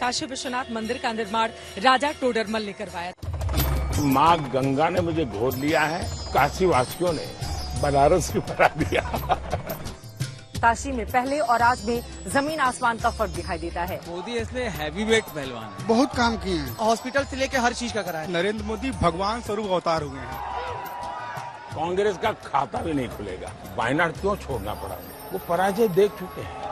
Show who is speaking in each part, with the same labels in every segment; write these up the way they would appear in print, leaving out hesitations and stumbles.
Speaker 1: काशी विश्वनाथ मंदिर का निर्माण राजा टोडरमल ने करवाया था।
Speaker 2: माँ गंगा ने मुझे गोद लिया है, काशी वासियों ने बनारस की बना दिया।
Speaker 1: काशी में पहले और आज में जमीन आसमान का फर्क दिखाई देता है।
Speaker 3: मोदी इसलिए हैवी वेट पहलवान है,
Speaker 4: बहुत काम किए हैं,
Speaker 3: हॉस्पिटल से लेके हर चीज का करा है।
Speaker 4: नरेंद्र मोदी भगवान स्वरूप अवतार हुए हैं।
Speaker 2: कांग्रेस का खाता भी नहीं खुलेगा। वायनाड क्यों छोड़ना पड़ा? वो पराजय देख चुके हैं।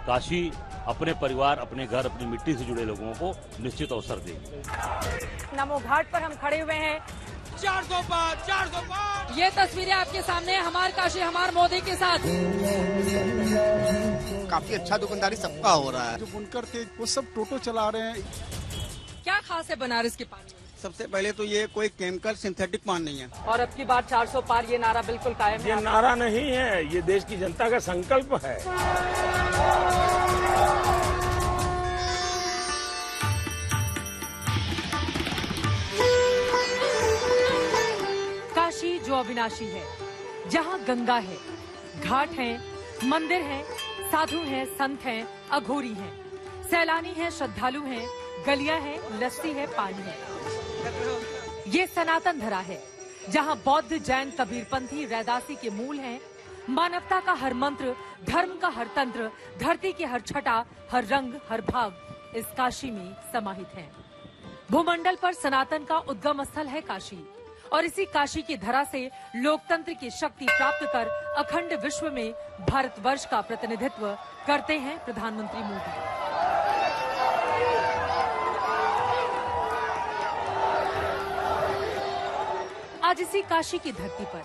Speaker 5: काशी अपने परिवार, अपने घर, अपनी मिट्टी से जुड़े लोगों को निश्चित अवसर देगी।
Speaker 1: नमो घाट पर हम खड़े हुए हैं।
Speaker 3: 400 पार।
Speaker 1: ये तस्वीरें आपके सामने, हमार काशी हमार मोदी के साथ।
Speaker 4: काफी अच्छा दुकानदारी सबका हो रहा है। जो बुनकर थे वो सब टोटो चला रहे हैं।
Speaker 1: क्या खास है बनारस के पान?
Speaker 4: सबसे पहले तो ये कोई केमिकल सिंथेटिक पान नहीं है।
Speaker 1: और अब की बार 400 पार, ये नारा बिल्कुल कायम है।
Speaker 2: ये नारा नहीं है, ये देश की जनता का संकल्प है।
Speaker 1: काशी जो अविनाशी है, जहाँ गंगा है, घाट है, मंदिर है, साधु हैं, संत हैं, अघोरी हैं, सैलानी हैं, श्रद्धालु हैं, गलियां हैं, लस्सी है, पानी है। ये सनातन धरा है, जहाँ बौद्ध, जैन, कबीरपंथी, रैदासी के मूल हैं। मानवता का हर मंत्र, धर्म का हर तंत्र, धरती के हर छटा, हर रंग, हर भाग इस काशी में समाहित है। भूमंडल पर सनातन का उद्गम स्थल है काशी, और इसी काशी की धरा से लोकतंत्र की शक्ति प्राप्त कर अखंड विश्व में भारतवर्ष का प्रतिनिधित्व करते हैं प्रधानमंत्री मोदी। आज इसी काशी की धरती पर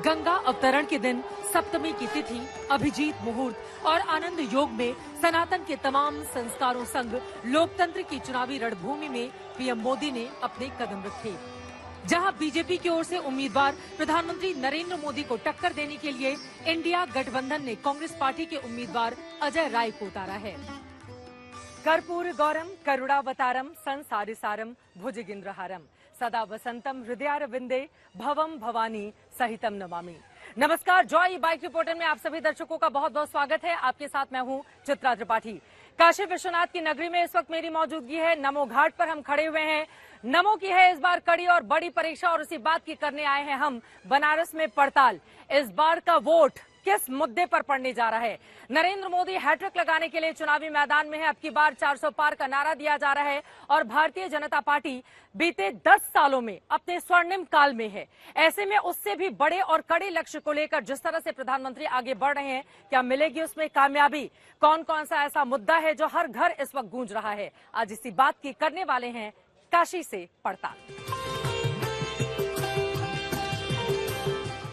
Speaker 1: गंगा अवतरण के दिन सप्तमी की तिथि, अभिजीत मुहूर्त और आनंद योग में सनातन के तमाम संस्कारों संग लोकतंत्र की चुनावी रणभूमि में पीएम मोदी ने अपने कदम रखे। जहां बीजेपी की ओर से उम्मीदवार प्रधानमंत्री नरेंद्र मोदी को टक्कर देने के लिए इंडिया गठबंधन ने कांग्रेस पार्टी के उम्मीदवार अजय राय को उतारा है। कर्पूर गौरम करुणावतारम संसारिसारम भुजगेंद्रहारम सदा वसंतम हृदयारविंदे भवम भवानी सहितम नमामि। नमस्कार, जॉय बाइक रिपोर्टर में आप सभी दर्शकों का बहुत बहुत स्वागत है। आपके साथ मैं हूं चित्रा त्रिपाठी। काशी विश्वनाथ की नगरी में इस वक्त मेरी मौजूदगी है। नमो घाट पर हम खड़े हुए हैं। नमो की है इस बार कड़ी और बड़ी परीक्षा, और उसी बात की करने आए हैं हम बनारस में पड़ताल। इस बार का वोट किस मुद्दे पर पड़ने जा रहा है? नरेंद्र मोदी हैट्रिक लगाने के लिए चुनावी मैदान में है। अब की बार 400 पार का नारा दिया जा रहा है, और भारतीय जनता पार्टी बीते 10 सालों में अपने स्वर्णिम काल में है। ऐसे में उससे भी बड़े और कड़े लक्ष्य को लेकर जिस तरह से प्रधानमंत्री आगे बढ़ रहे हैं, क्या मिलेगी उसमें कामयाबी? कौन कौन सा ऐसा मुद्दा है जो हर घर इस वक्त गूंज रहा है? आज इसी बात की करने वाले हैं काशी से पड़ताल।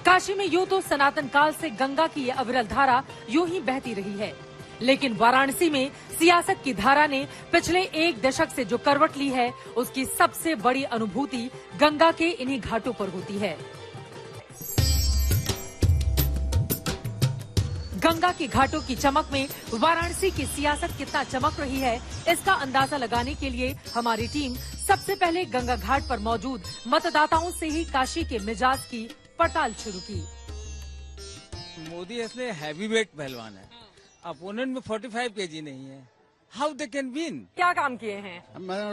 Speaker 1: काशी में यूं तो सनातन काल से गंगा की ये अविरल धारा यूं ही बहती रही है, लेकिन वाराणसी में सियासत की धारा ने पिछले एक दशक से जो करवट ली है, उसकी सबसे बड़ी अनुभूति गंगा के इन्हीं घाटों पर होती है। गंगा के घाटों की चमक में वाराणसी की सियासत कितना चमक रही है, इसका अंदाजा लगाने के लिए हमारी टीम सबसे पहले गंगा घाट पर मौजूद मतदाताओं से ही काशी के मिजाज की पड़ताल शुरू की।
Speaker 3: मोदी इसलिए हैवी वेट पहलवान है, अपोनेंट में 45 केजी नहीं है। How they can win? क्या काम किए हैं?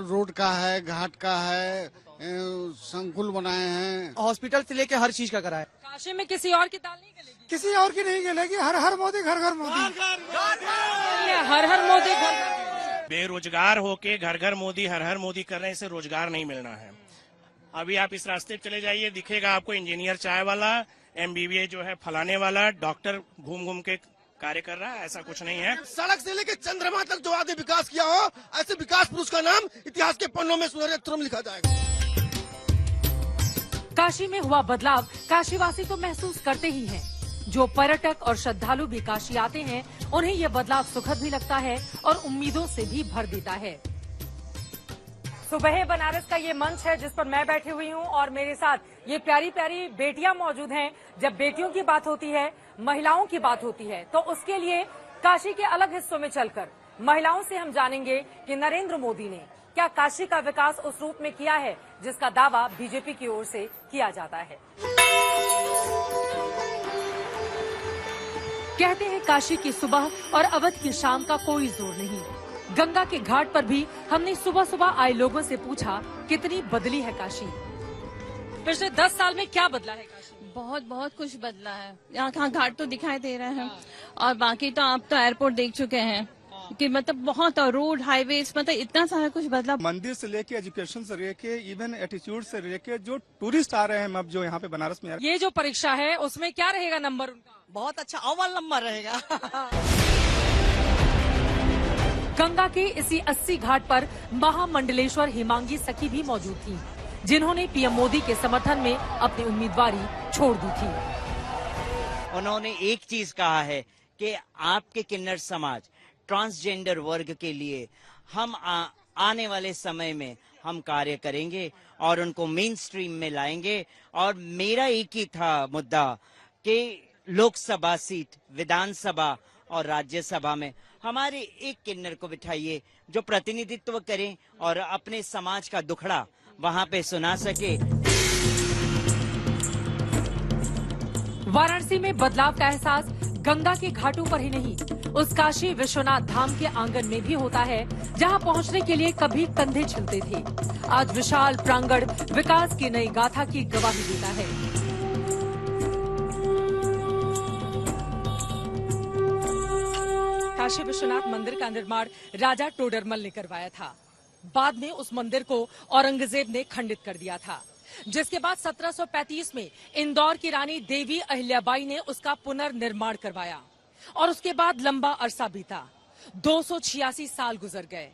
Speaker 4: रोड का है, घाट का है, संकुल बनाए हैं,
Speaker 3: हॉस्पिटल से लेके हर चीज का करा है।
Speaker 1: काशी में किसी और की दाल नहीं गलेगी?
Speaker 4: किसी और की नहीं गलेगी। हर हर मोदी, घर घर मोदी।
Speaker 1: हर हर मोदी घर।
Speaker 6: बेरोजगार होके घर घर मोदी, हर हर मोदी कर रहे हैं, इसे रोजगार नहीं मिलना है। अभी आप इस रास्ते पे चले जाइए, दिखेगा आपको इंजीनियर चाय वाला, MBBA जो है फलाने वाला, डॉक्टर घूम घूम के कार्य कर रहा है। ऐसा कुछ नहीं है।
Speaker 7: सड़क से लेकर चंद्रमा तक जो आगे विकास किया हो, ऐसे विकास पुरुष का नाम इतिहास के पन्नों में सुनहरे अक्षरों में लिखा जाएगा।
Speaker 1: काशी में हुआ बदलाव काशीवासी तो महसूस करते ही हैं। जो पर्यटक और श्रद्धालु भी काशी आते हैं, उन्हें यह बदलाव सुखद भी लगता है और उम्मीदों से भी भर देता है। सुबह बनारस का ये मंच है जिस पर मैं बैठी हुई हूँ, और मेरे साथ ये प्यारी प्यारी बेटियां मौजूद हैं। जब बेटियों की बात होती है, महिलाओं की बात होती है, तो उसके लिए काशी के अलग हिस्सों में चलकर महिलाओं से हम जानेंगे कि नरेंद्र मोदी ने क्या काशी का विकास उस रूप में किया है जिसका दावा बीजेपी की ओर से किया जाता है। कहते हैं काशी की सुबह और अवध की शाम का कोई जोर नहीं। गंगा के घाट पर भी हमने सुबह सुबह आए लोगों से पूछा कितनी बदली है काशी। पिछले 10 साल में क्या बदला है काशी?
Speaker 8: बहुत बहुत कुछ बदला है। यहाँ घाट तो दिखाई दे रहे हैं और बाकी तो आप तो एयरपोर्ट देख चुके हैं कि मतलब बहुत रोड हाईवेज मतलब इतना सारा कुछ बदला।
Speaker 9: मंदिर से लेके एजुकेशन से लेके इवन एटीट्यूड से लेके जो टूरिस्ट आ रहे हैं अब जो यहाँ पे बनारस में।
Speaker 1: ये जो परीक्षा है उसमें क्या रहेगा नंबर उनका?
Speaker 10: बहुत अच्छा अव्वल नंबर रहेगा।
Speaker 1: गंगा के इसी 80 घाट पर महामंडलेश्वर हिमांगी सखी भी मौजूद थी, जिन्होंने पीएम मोदी के समर्थन में अपनी उम्मीदवारी छोड़ दी थी।
Speaker 11: उन्होंने एक चीज कहा है कि आपके किन्नर समाज ट्रांसजेंडर वर्ग के लिए हम आने वाले समय में हम कार्य करेंगे और उनको मेन स्ट्रीम में लाएंगे। और मेरा एक ही था मुद्दा कि लोकसभा सीट, विधानसभा और राज्यसभा में हमारे एक किन्नर को बिठाइए जो प्रतिनिधित्व करें और अपने समाज का दुखड़ा वहां पे सुना सके।
Speaker 1: वाराणसी में बदलाव का एहसास गंगा के घाटों पर ही नहीं, उस काशी विश्वनाथ धाम के आंगन में भी होता है, जहां पहुंचने के लिए कभी कंधे छिलते थे। आज विशाल प्रांगण विकास की नई गाथा की गवाही देता है। काशी विश्वनाथ मंदिर का निर्माण राजा टोडरमल ने करवाया था। बाद में उस मंदिर को औरंगजेब ने खंडित कर दिया था, जिसके बाद 1735 में इंदौर की रानी देवी अहिल्याबाई ने उसका पुनर्निर्माण करवाया और उसके बाद लंबा अरसा बीता, 286 साल गुजर गए।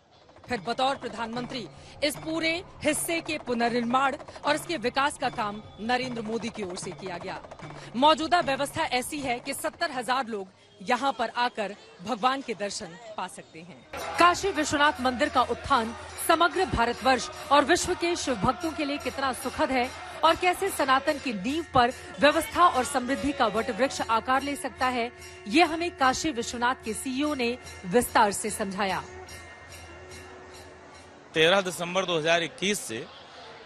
Speaker 1: फिर बतौर प्रधानमंत्री इस पूरे हिस्से के पुनर्निर्माण और इसके विकास का काम नरेंद्र मोदी की ओर से किया गया। मौजूदा व्यवस्था ऐसी है कि 70,000 लोग यहाँ पर आकर भगवान के दर्शन पा सकते हैं। काशी विश्वनाथ मंदिर का उत्थान समग्र भारतवर्ष और विश्व के शिव भक्तों के लिए कितना सुखद है और कैसे सनातन की नींव पर व्यवस्था और समृद्धि का वट वृक्ष आकार ले सकता है, ये हमें काशी विश्वनाथ के सीईओ ने विस्तार से समझाया।
Speaker 3: 13 दिसंबर 2021 से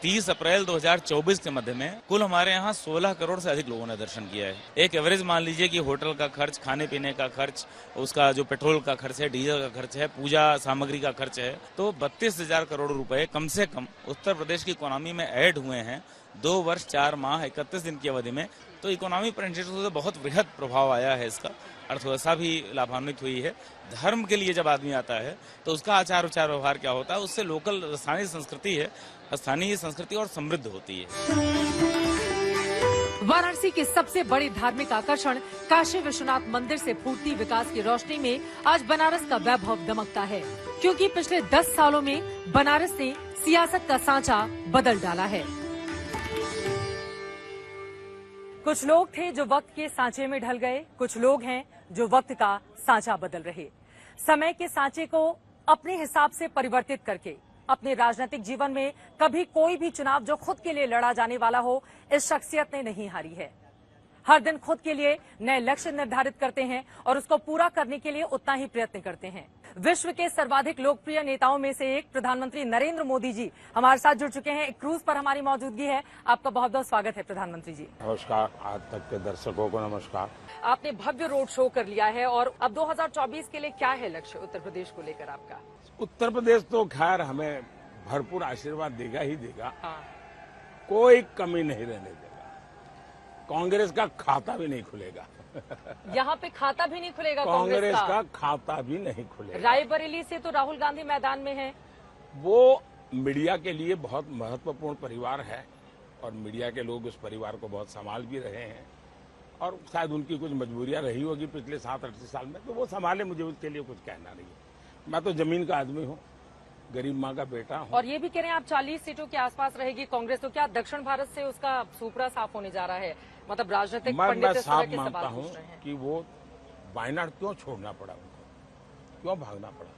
Speaker 3: 30 अप्रैल 2024 के मध्य में कुल हमारे यहाँ 16 करोड़ से अधिक लोगों ने दर्शन किया है। एक एवरेज मान लीजिए कि होटल का खर्च, खाने पीने का खर्च, उसका जो पेट्रोल का खर्च है, डीजल का खर्च है, पूजा सामग्री का खर्च है, तो 32,000 करोड़ रुपए कम से कम उत्तर प्रदेश की इकोनॉमी में ऐड हुए हैं 2 वर्ष 4 माह 31 दिन की अवधि में। तो इकोनॉमी पर इंडस्ट्री से बहुत वृहद प्रभाव आया है, इसका अर्थव्यवस्था भी लाभान्वित हुई है। धर्म के लिए जब आदमी आता है तो उसका आचार विचार व्यवहार क्या होता है, उससे लोकल स्थानीय संस्कृति है, स्थानीय संस्कृति और समृद्ध होती है।
Speaker 1: वाराणसी के सबसे बड़े धार्मिक आकर्षण काशी विश्वनाथ मंदिर से फूटती विकास की रोशनी में आज बनारस का वैभव दमकता है, क्योंकि पिछले 10 सालों में बनारस ने सियासत का सांचा बदल डाला है। कुछ लोग थे जो वक्त के सांचे में ढल गए, कुछ लोग हैं जो वक्त का सांचा बदल रहे। समय के सांचे को अपने हिसाब से परिवर्तित करके अपने राजनीतिक जीवन में कभी कोई भी चुनाव जो खुद के लिए लड़ा जाने वाला हो, इस शख्सियत ने नहीं हारी है। हर दिन खुद के लिए नए लक्ष्य निर्धारित करते हैं और उसको पूरा करने के लिए उतना ही प्रयत्न करते हैं। विश्व के सर्वाधिक लोकप्रिय नेताओं में से एक प्रधानमंत्री नरेंद्र मोदी जी हमारे साथ जुड़ चुके हैं। एक क्रूज पर हमारी मौजूदगी है। आपका बहुत बहुत स्वागत है प्रधानमंत्री जी।
Speaker 2: नमस्कार, आज तक के दर्शकों को नमस्कार।
Speaker 1: आपने भव्य रोड शो कर लिया है और अब 2024 के लिए क्या है लक्ष्य उत्तर प्रदेश को लेकर आपका?
Speaker 2: उत्तर प्रदेश तो खैर हमें भरपूर आशीर्वाद देगा ही देगा।
Speaker 1: हाँ।
Speaker 2: कोई कमी नहीं रहने देगा। कांग्रेस का खाता भी नहीं खुलेगा।
Speaker 1: यहाँ पे खाता भी नहीं खुलेगा
Speaker 2: कांग्रेस का खाता भी नहीं खुलेगा।
Speaker 1: रायबरेली से तो राहुल गांधी मैदान में है।
Speaker 2: वो मीडिया के लिए बहुत महत्वपूर्ण परिवार है और मीडिया के लोग उस परिवार को बहुत संभाल भी रहे हैं और शायद उनकी कुछ मजबूरियां रही होगी पिछले 7-8 साल में, तो वो संभाले। मुझे उसके लिए कुछ कहना नहीं है। मैं तो जमीन का आदमी हूँ, गरीब माँ का बेटा हूँ।
Speaker 1: और ये भी कह रहे हैं आप 40 सीटों के आसपास रहेगी कांग्रेस, तो क्या दक्षिण भारत से उसका सुपड़ा साफ होने जा रहा है? मतलब राजनीतिक
Speaker 2: मैं साफ मानता हूँ कि वो वायनाड क्यों छोड़ना पड़ा उनको, क्यों भागना पड़ा।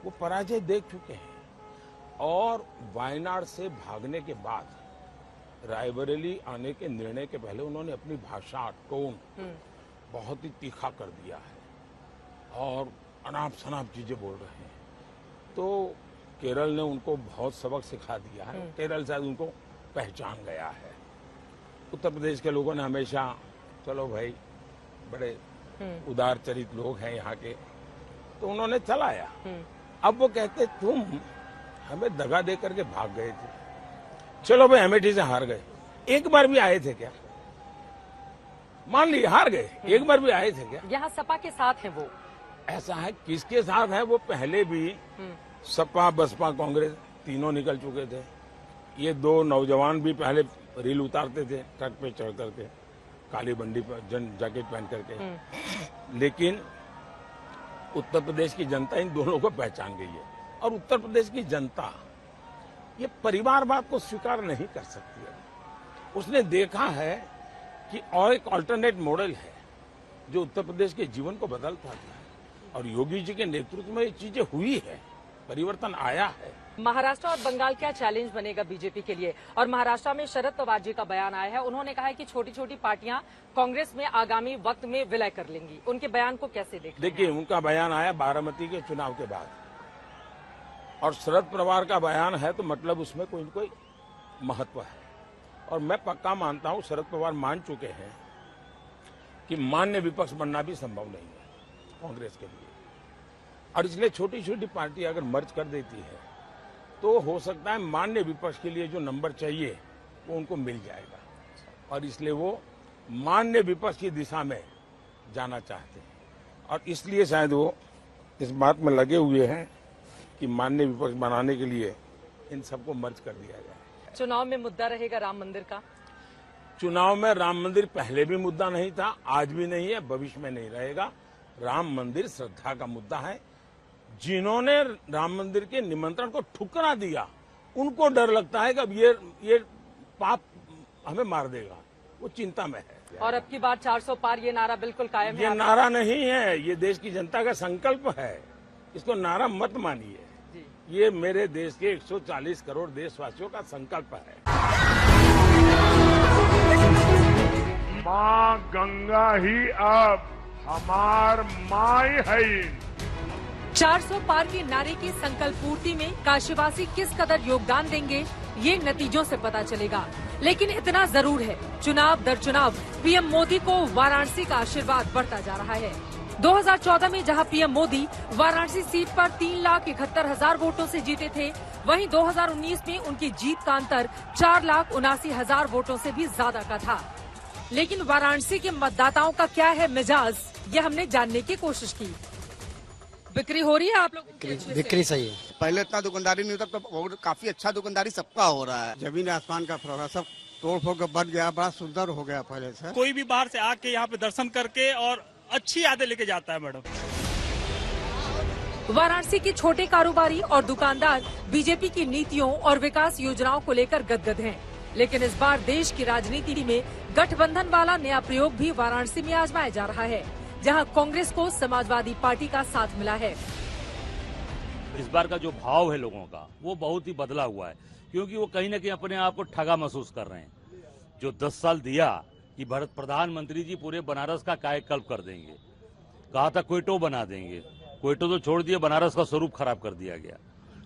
Speaker 2: वो पराजय देख चुके हैं और वायनाड से भागने के बाद रायबरेली आने के निर्णय के पहले उन्होंने अपनी भाषा, टोन बहुत ही तीखा कर दिया है और अनाप शनाप चीजें बोल रहे हैं। तो केरल ने उनको बहुत सबक सिखा दिया है। केरल शायद उनको पहचान गया है। उत्तर प्रदेश के लोगों ने हमेशा, चलो भाई बड़े उदार चरित लोग हैं यहाँ के, तो उन्होंने चलाया। अब वो कहते तुम हमें दगा दे करके भाग गए थे, चलो भाई अमेठी से हार गए, एक बार भी आए थे क्या? मान ली हार गए, एक बार भी आए थे क्या?
Speaker 1: यहाँ सपा के साथ है वो।
Speaker 2: ऐसा है, किसके साथ है? वो पहले भी सपा बसपा कांग्रेस तीनों निकल चुके थे। ये दो नौजवान भी पहले रील उतारते थे ट्रक पे चढ़ करके, काली बंडी पर जैकेट पहन करके, लेकिन उत्तर प्रदेश की जनता इन दोनों को पहचान गई है। और उत्तर प्रदेश की जनता ये परिवारवाद को स्वीकार नहीं कर सकती है। उसने देखा है कि और एक अल्टरनेट मॉडल है जो उत्तर प्रदेश के जीवन को बदल पाता है, और योगी जी के नेतृत्व में ये चीजें हुई है, परिवर्तन आया है।
Speaker 1: महाराष्ट्र और बंगाल क्या चैलेंज बनेगा बीजेपी के लिए? और महाराष्ट्र में शरद पवार जी का बयान आया है, उन्होंने कहा है कि छोटी छोटी पार्टियां कांग्रेस में आगामी वक्त में विलय कर लेंगी। उनके बयान को कैसे देखिए?
Speaker 2: उनका बयान आया बारामती के चुनाव के बाद, और शरद पवार का बयान है तो मतलब उसमें कोई न कोई महत्व है। और मैं पक्का मानता हूं, शरद पवार मान चुके हैं कि मान्य विपक्ष बनना भी संभव नहीं है कांग्रेस के लिए, और इसलिए छोटी छोटी पार्टी अगर मर्ज कर देती है तो हो सकता है मान्य विपक्ष के लिए जो नंबर चाहिए वो उनको मिल जाएगा, और इसलिए वो मान्य विपक्ष की दिशा में जाना चाहते हैं, और इसलिए शायद वो इस बात में लगे हुए हैं कि मान्य विपक्ष बनाने के लिए इन सबको मर्ज कर दिया जाए।
Speaker 1: चुनाव में मुद्दा रहेगा राम मंदिर का?
Speaker 2: चुनाव में राम मंदिर पहले भी मुद्दा नहीं था, आज भी नहीं है, भविष्य में नहीं रहेगा। राम मंदिर श्रद्धा का मुद्दा है। जिन्होंने राम मंदिर के निमंत्रण को ठुकरा दिया उनको डर लगता है कि अब ये पाप हमें मार देगा, वो चिंता में है।
Speaker 1: और अब की बार 400 पार ये नारा बिल्कुल कायम है?
Speaker 2: ये नारा नहीं है, ये देश की जनता का संकल्प है, इसको नारा मत मानिए। ये मेरे देश के 140 करोड़ देशवासियों का संकल्प है।
Speaker 12: माँ गंगा ही अब हमार माई है।
Speaker 1: 400 पार के नारे की संकल्प पूर्ति में काशीवासी किस कदर योगदान देंगे ये नतीजों से पता चलेगा। लेकिन इतना जरूर है, चुनाव दर चुनाव पीएम मोदी को वाराणसी का आशीर्वाद बढ़ता जा रहा है। 2014 में जहां पीएम मोदी वाराणसी सीट पर 3,71,000 वोटों से जीते थे, वहीं 2019 में उनकी जीत का अंतर 4,79,000 वोटों से भी ज्यादा का था। लेकिन वाराणसी के मतदाताओं का क्या है मिजाज, ये हमने जानने की कोशिश की। बिक्री हो रही है आप लोग?
Speaker 4: बिक्री सही है। पहले इतना दुकानदारी नहीं होता, तो काफी अच्छा दुकानदारी सबका हो रहा है। जमीन आसमान का फर्क है, सब तोड़ फोड़ के बढ़ गया, बड़ा सुंदर हो गया पहले से।
Speaker 13: कोई भी बाहर से आके यहाँ पे दर्शन करके और अच्छी यादें लेके जाता है मैडम।
Speaker 1: वाराणसी के छोटे कारोबारी और दुकानदार बीजेपी की नीतियों और विकास योजनाओं को लेकर गदगद हैं। लेकिन इस बार देश की राजनीति में गठबंधन वाला नया प्रयोग भी वाराणसी में आजमाया जा रहा है, जहां कांग्रेस को समाजवादी पार्टी का साथ मिला है।
Speaker 5: इस बार का जो भाव है लोगों का वो बहुत ही बदला हुआ है, क्योंकि वो कहीं न कहीं अपने आप को ठगा महसूस कर रहे हैं। जो 10 साल दिया कि भारत प्रधानमंत्री जी पूरे बनारस का कायाकल्प कर देंगे, कहा था क्वेटो बना देंगे, क्वेटो तो छोड़ दिए, बनारस का स्वरूप खराब कर दिया गया।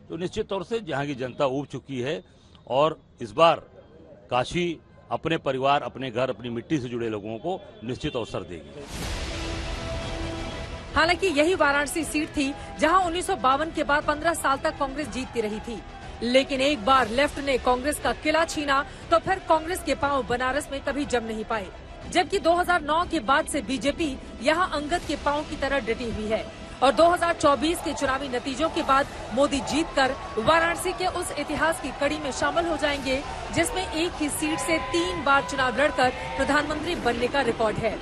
Speaker 5: तो निश्चित तौर से यहाँ की जनता ऊब चुकी है, और इस बार काशी अपने परिवार, अपने घर, अपनी मिट्टी से जुड़े लोगों को निश्चित अवसर देगी।
Speaker 1: हालांकि यही वाराणसी सीट थी जहां 1952 के बाद 15 साल तक कांग्रेस जीतती रही थी, लेकिन एक बार लेफ्ट ने कांग्रेस का किला छीना तो फिर कांग्रेस के पांव बनारस में कभी जम नहीं पाए। जबकि 2009 के बाद से बीजेपी यहां अंगद के पांव की तरह डटी हुई है, और 2024 के चुनावी नतीजों के बाद मोदी जीतकर वाराणसी के उस इतिहास की कड़ी में शामिल हो जाएंगे जिसमें एक ही सीट से 3 बार चुनाव लड़कर प्रधानमंत्री बनने का रिकॉर्ड है।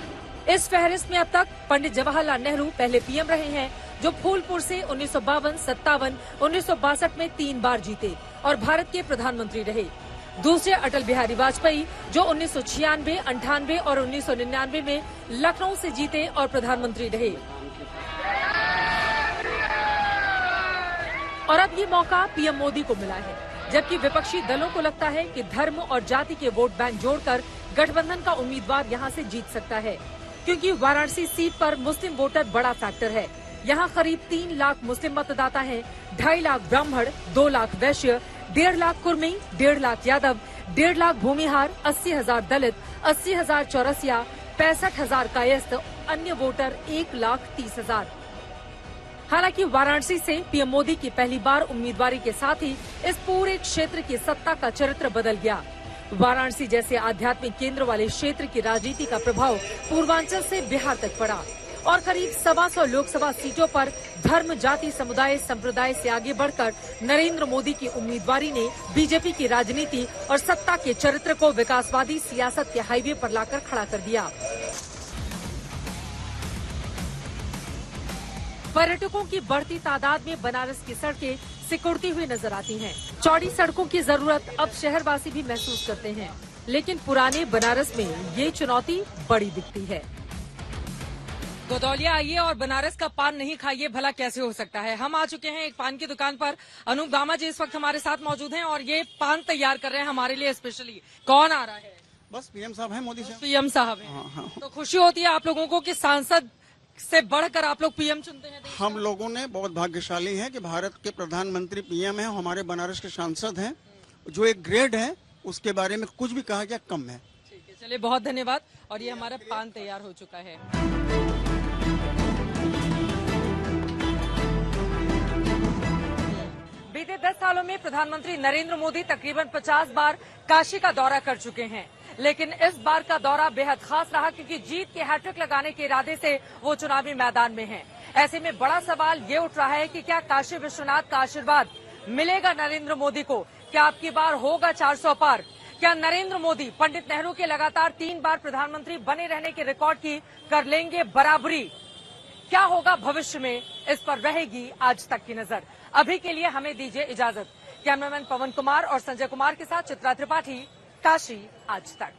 Speaker 1: इस फहरिस्त में अब तक पंडित जवाहरलाल नेहरू पहले पीएम रहे हैं, जो फूलपुर से 1952, 57, 1962 में 3 बार जीते और भारत के प्रधानमंत्री रहे। दूसरे अटल बिहारी वाजपेयी, जो 1996, 98 और 1999 में लखनऊ से जीते और प्रधानमंत्री रहे। और अब ये मौका पीएम मोदी को मिला है, जबकि विपक्षी दलों को लगता है कि धर्म और जाति के वोट बैंक जोड़कर गठबंधन का उम्मीदवार यहां से जीत सकता है, क्योंकि वाराणसी सीट पर मुस्लिम वोटर बड़ा फैक्टर है। यहाँ करीब 3 लाख मुस्लिम मतदाता हैं, 2.5 लाख ब्राह्मण, 2 लाख वैश्य, 1.5 लाख कुर्मी, 1.5 लाख यादव, 1.5 लाख भूमिहार, 80,000 दलित, 80,000 चौरसिया, 65,000 कायस्थ, अन्य वोटर 1,30,000। हालांकि वाराणसी से पीएम मोदी की पहली बार उम्मीदवारी के साथ ही इस पूरे क्षेत्र की सत्ता का चरित्र बदल गया। वाराणसी जैसे आध्यात्मिक केंद्र वाले क्षेत्र की राजनीति का प्रभाव पूर्वांचल से बिहार तक पड़ा और करीब 125 लोकसभा सीटों पर धर्म, जाति, समुदाय, संप्रदाय से आगे बढ़कर नरेंद्र मोदी की उम्मीदवारी ने बीजेपी की राजनीति और सत्ता के चरित्र को विकासवादी सियासत के हाईवे पर लाकर खड़ा कर दिया। पर्यटकों की बढ़ती तादाद में बनारस की सड़कें सिकुड़ती हुई नजर आती हैं। चौड़ी सड़कों की जरूरत अब शहरवासी भी महसूस करते हैं, लेकिन पुराने बनारस में ये चुनौती बड़ी दिखती है। गोदौलिया आइए और बनारस का पान नहीं खाइए, भला कैसे हो सकता है। हम आ चुके हैं एक पान की दुकान पर। अनूप दामा जी इस वक्त हमारे साथ मौजूद हैं और ये पान तैयार कर रहे हैं हमारे लिए स्पेशली। कौन आ रहा है?
Speaker 4: बस पीएम साहब हैं, मोदी साहब।
Speaker 1: पीएम साहब हैं। तो खुशी होती है आप लोगों को कि सांसद से बढ़कर आप लोग पीएम चुनते हैं?
Speaker 4: हम लोगों ने बहुत भाग्यशाली हैं कि भारत के प्रधानमंत्री पीएम हैं, हमारे बनारस के सांसद हैं। जो एक ग्रेड है उसके बारे में कुछ भी कहा जाए कम है।
Speaker 1: ठीक है, चलिए बहुत धन्यवाद। और ये हमारा पान तैयार हो चुका है। बीते 10 सालों में प्रधानमंत्री नरेंद्र मोदी तकरीबन 50 बार काशी का दौरा कर चुके हैं, लेकिन इस बार का दौरा बेहद खास रहा क्योंकि जीत के हैट्रिक लगाने के इरादे से वो चुनावी मैदान में हैं। ऐसे में बड़ा सवाल ये उठ रहा है कि क्या काशी विश्वनाथ का आशीर्वाद मिलेगा नरेंद्र मोदी को? क्या अब की बार होगा 400 पार? क्या नरेंद्र मोदी पंडित नेहरू के लगातार 3 बार प्रधानमंत्री बने रहने के रिकॉर्ड की कर लेंगे बराबरी? क्या होगा भविष्य में, इस पर रहेगी आज तक की नजर। अभी के लिए हमें दीजिए इजाजत। कैमरामैन पवन कुमार और संजय कुमार के साथ चित्रा त्रिपाठी, काशी आज तक।